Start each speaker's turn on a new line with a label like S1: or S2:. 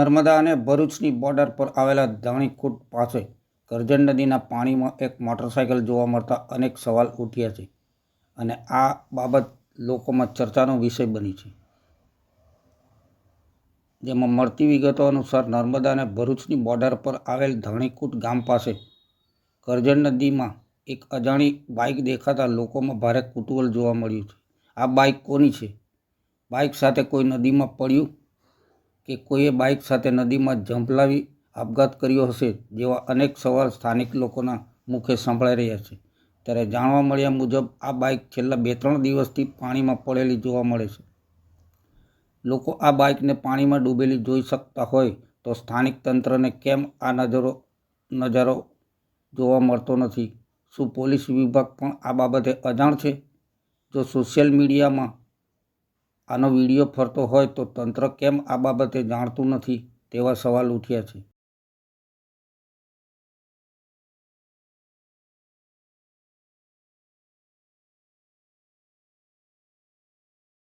S1: નર્મદા અને ભરૂચની બોર્ડર પર આવેલા ધાણીકૂટ પાસે કરજણ નદીના પાણીમાં એક મોટરસાયકલ જોવા મળતા અનેક સવાલ ઉઠ્યા છે અને આ બાબત લોકોમાં ચર્ચાનો વિષય બની છે. જેમાં મળતી વિગતો અનુસાર નર્મદા અને ભરૂચની બોર્ડર પર આવેલ ધાણીકૂટ ગામ પાસે કરજણ નદીમાં એક અજાણી બાઇક દેખાતા લોકોમાં ભારે કુતૂહલ જોવા મળ્યું છે. આ બાઇક કોની છે? બાઇક સાથે કોઈ નદીમાં પડ્યું કે કોઈએ બાઇક સાથે નદીમાં ઝંપલાવી આપઘાત કર્યો હશે જેવા અનેક સવાલ સ્થાનિક લોકોના મુખે સંભળાઈ રહ્યા છે. ત્યારે જાણવા મળ્યા મુજબ આ બાઇક છેલ્લા 2-3 દિવસથી પાણીમાં પડેલી જોવા મળે છે. લોકો આ બાઇકને પાણીમાં ડૂબેલી જોઈ શકતા હોય તો સ્થાનિક તંત્રને કેમ આ નજારો જોવા મળતો નથી? શું પોલીસ વિભાગ પણ આ બાબતે અજાણ છે? જો સોશિયલ મીડિયામાં આનો વિડીયો ફરતો હોય તો તંત્ર કેમ આ બાબતે જાણતું નથી તેવા સવાલ ઉઠ્યા છે.